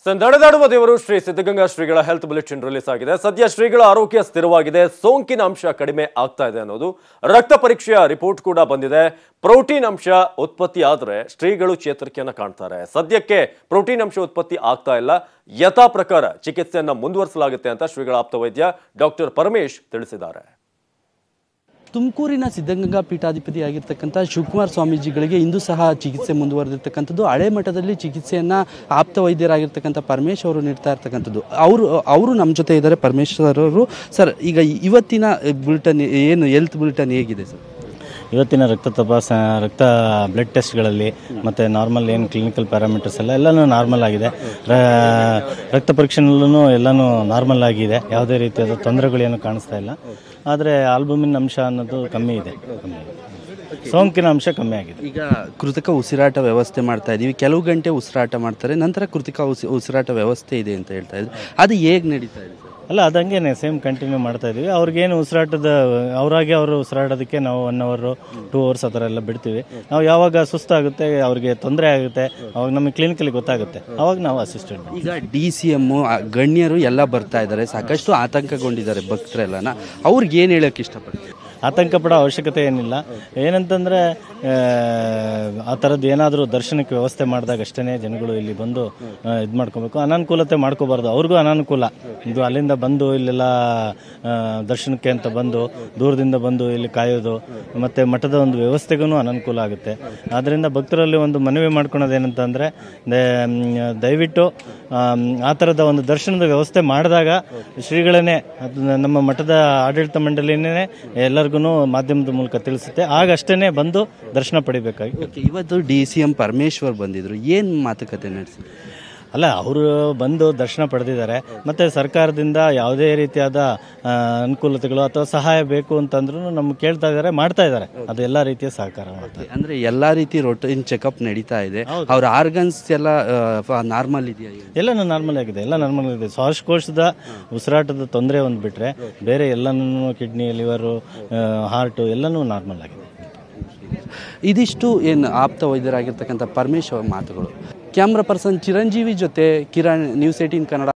ನಡೆದಾಡುವ ದೇವರು ಶ್ರೀ ಸಿದ್ಧಗಂಗಾ ಶ್ರೀಗಳ ಹೆಲ್ತ್ ಬುಲೆಟಿನ್ ರಿಲೀಸ್ ಆಗಿದೆ. ಸದ್ಯ ಶ್ರೀಗಳ ಆರೋಗ್ಯ ಸ್ಥಿರವಾಗಿದೆ, ಸೋಂಕಿನ ಅಂಶ ಕಡಿಮೆ ಆಗ್ತಾ ಇದೆ ಅನ್ನೋದು ರಕ್ತ ಪರೀಕ್ಷೆಯ ರಿಪೋರ್ಟ್ ಕೂಡ ಬಂದಿದೆ. ಪ್ರೋಟೀನ್ ಅಂಶ ಉತ್ಪತ್ತಿ ಆದರೆ ಶ್ರೀಗಳು ಚೇತರಿಕೆಯನ್ನು ಕಾಣ್ತಾರೆ. ಸದ್ಯಕ್ಕೆ ಪ್ರೋಟೀನ್ ಅಂಶ ಉತ್ಪತ್ತಿ ಆಗ್ತಾ ಇಲ್ಲ, ಯಥಾ ಪ್ರಕಾರ ಚಿಕಿತ್ಸೆಯನ್ನು ಮುಂದುವರಿಸಲಾಗುತ್ತೆ ಅಂತ ಶ್ರೀಗಳ ಆಪ್ತ ವೈದ್ಯ ಡಾಕ್ಟರ್ ಪರಮೇಶ್ ತಿಳಿಸಿದ್ದಾರೆ. ತುಮಕೂರಿನ ಸಿದ್ಧಗಂಗಾ ಪೀಠಾಧಿಪತಿಯಾಗಿರ್ತಕ್ಕಂಥ ಶಿವಕುಮಾರ ಸ್ವಾಮೀಜಿಗಳಿಗೆ ಇಂದು ಸಹ ಚಿಕಿತ್ಸೆ ಮುಂದುವರೆದಿರ್ತಕ್ಕಂಥದ್ದು. ಹಳೆ ಮಠದಲ್ಲಿ ಚಿಕಿತ್ಸೆಯನ್ನು ಆಪ್ತ ವೈದ್ಯರಾಗಿರ್ತಕ್ಕಂಥ ಪರಮೇಶ್ ಅವರು ನೀಡ್ತಾ ಇರ್ತಕ್ಕಂಥದ್ದು. ಅವರು ನಮ್ಮ ಜೊತೆ ಇದ್ದಾರೆ. ಪರಮೇಶ್ ಅವರು ಸರ್, ಈಗ ಇವತ್ತಿನ ಬುಲೆಟಿನ್ ಏನು ಹೆಲ್ತ್ ಬುಲೆಟಿನ್ ಹೇಗಿದೆ ಸರ್? ಇವತ್ತಿನ ರಕ್ತ ಬ್ಲಡ್ ಟೆಸ್ಟ್ಗಳಲ್ಲಿ ಮತ್ತು ನಾರ್ಮಲ್ ಏನು ಕ್ಲಿನಿಕಲ್ ಪ್ಯಾರಾಮೀಟರ್ಸ್ ಎಲ್ಲನೂ ನಾರ್ಮಲ್ ಆಗಿದೆ. ರಕ್ತ ಪರೀಕ್ಷೆನಲ್ಲೂ ಎಲ್ಲನೂ ನಾರ್ಮಲ್ ಆಗಿದೆ. ಯಾವುದೇ ರೀತಿಯಾದ ತೊಂದರೆಗಳೇನು ಕಾಣಿಸ್ತಾ ಇಲ್ಲ. ಆದರೆ ಆಲ್ಬುಮಿನ್ ಅಂಶ ಅನ್ನೋದು ಕಮ್ಮಿ ಇದೆ, ಸೋಂಕಿನ ಅಂಶ ಕಮ್ಮಿ ಆಗಿದೆ. ಈಗ ಕೃತಕ ಉಸಿರಾಟ ವ್ಯವಸ್ಥೆ ಮಾಡ್ತಾ ಇದ್ದೀವಿ, ಕೆಲವು ಗಂಟೆ ಉಸಿರಾಟ ಮಾಡ್ತಾರೆ, ನಂತರ ಕೃತಕ ಉಸಿರಾಟ ವ್ಯವಸ್ಥೆ ಇದೆ ಅಂತ ಹೇಳ್ತಾ ಇದ್ರು. ಅದು ಹೇಗೆ ನಡೀತಾ ಇದೆ? ಅಲ್ಲ, ಅದಂಗೆ ಸೇಮ್ ಕಂಟಿನ್ಯೂ ಮಾಡ್ತಾ ಇದ್ದೀವಿ. ಅವ್ರಿಗೇನು ಅವರು ಉಸಿರಾಡೋದಕ್ಕೆ ನಾವು 1 hour 2 hours ಆ ಥರ ಎಲ್ಲ ಬಿಡ್ತೀವಿ. ನಾವು ಯಾವಾಗ ಸುಸ್ತಾಗುತ್ತೆ, ಅವ್ರಿಗೆ ತೊಂದರೆ ಆಗುತ್ತೆ, ಅವಾಗ ನಮಗೆ ಕ್ಲಿನಿಕಲ್ಲಿ ಗೊತ್ತಾಗುತ್ತೆ, ಅವಾಗ ನಾವು ಅಸಿಸ್ಟೆಂಟ್. ಈಗ DCM ಗಣ್ಯರು ಎಲ್ಲ ಬರ್ತಾ ಇದ್ದಾರೆ, ಸಾಕಷ್ಟು ಆತಂಕಗೊಂಡಿದ್ದಾರೆ ಭಕ್ತರೆಲ್ಲನ. ಅವ್ರಿಗೆ ಏನು ಹೇಳೋಕ್ಕೆ ಇಷ್ಟಪಡ್ತೀವಿ? ಆತಂಕ ಪಡೋ ಅವಶ್ಯಕತೆ ಏನಿಲ್ಲ. ಏನಂತಂದರೆ ಆ ಥರದ್ದು ಏನಾದರೂ ದರ್ಶನಕ್ಕೆ ವ್ಯವಸ್ಥೆ ಮಾಡಿದಾಗ ಅಷ್ಟೇ ಜನಗಳು ಇಲ್ಲಿ ಬಂದು ಇದು ಮಾಡ್ಕೋಬೇಕು. ಅನಾನುಕೂಲತೆ ಮಾಡ್ಕೋಬಾರ್ದು. ಅವ್ರಿಗೂ ಅನಾನುಕೂಲ. ಇದು ಅಲ್ಲಿಂದ ಬಂದು ಇಲ್ಲೆಲ್ಲ ದರ್ಶನಕ್ಕೆ ಅಂತ ಬಂದು ದೂರದಿಂದ ಬಂದು ಇಲ್ಲಿ ಕಾಯೋದು ಮತ್ತು ಮಠದ ಒಂದು ವ್ಯವಸ್ಥೆಗೂ ಅನಾನುಕೂಲ ಆಗುತ್ತೆ. ಆದ್ದರಿಂದ ಭಕ್ತರಲ್ಲಿ ಒಂದು ಮನವಿ ಮಾಡ್ಕೊಳೋದೇನಂತಂದರೆ, ದಯವಿಟ್ಟು ಆ ಥರದ ಒಂದು ದರ್ಶನದ ವ್ಯವಸ್ಥೆ ಮಾಡಿದಾಗ ಶ್ರೀಗಳನ್ನೇ, ನಮ್ಮ ಮಠದ ಆಡಳಿತ ಮಂಡಳಿನೇ ಎಲ್ಲರಿಗೂ ಮಾಧ್ಯಮದ ಮೂಲಕ ತಿಳಿಸುತ್ತೆ. ಆಗಷ್ಟೇ ಬಂದು ದರ್ಶನ ಪಡಿಬೇಕಾಗಿ. ಇವತ್ತು DCM ಪರಮೇಶ್ವರ್ ಬಂದಿದ್ರು, ಏನು ಮಾತುಕತೆ ನಡೆಸಿ? ಅಲ್ಲ, ಅವರು ಬಂದು ದರ್ಶನ ಪಡೆದಿದ್ದಾರೆ. ಮತ್ತು ಸರ್ಕಾರದಿಂದ ಯಾವುದೇ ರೀತಿಯಾದ ಅನುಕೂಲತೆಗಳು ಅಥವಾ ಸಹಾಯ ಬೇಕು ಅಂತಂದ್ರೂ ನಮ್ಗೆ ಕೇಳ್ತಾ ಇದ್ದಾರೆ, ಮಾಡ್ತಾ ಇದ್ದಾರೆ. ಅದು ಎಲ್ಲ ರೀತಿಯ ಸಹಕಾರ ಮಾಡ್ತಾರೆ. ಅಂದರೆ ಎಲ್ಲ ರೀತಿ ರೂಟೀನ್ ಚೆಕಪ್ ನಡೀತಾ ಇದೆ. ಅವ್ರ ಆರ್ಗನ್ಸ್ ಎಲ್ಲ ನಾರ್ಮಲ್ ಇದೆಯಾ? ಎಲ್ಲನೂ ನಾರ್ಮಲ್ ಆಗಿದೆ, ಎಲ್ಲ ನಾರ್ಮಲ್ ಇದೆ. ಶ್ವಾಸಕೋಶದ ಉಸಿರಾಟದ ತೊಂದರೆ ಒಂದು ಬಿಟ್ಟರೆ ಬೇರೆ ಎಲ್ಲನೂ ಕಿಡ್ನಿ, ಲಿವರು, ಹಾರ್ಟು ಎಲ್ಲನೂ ನಾರ್ಮಲ್ ಆಗಿದೆ. ಇದಿಷ್ಟು ಏನು ಆಪ್ತ ವೈದ್ಯರಾಗಿರ್ತಕ್ಕಂಥ ಪರಮೇಶ್ ಅವರ ಮಾತುಗಳು. ಕ್ಯಾಮ್ರಾ ಪರ್ಸನ್ ಚಿರಂಜೀವಿ ಜೊತೆ ಕಿರಣ್, News 18 ಕನ್ನಡ.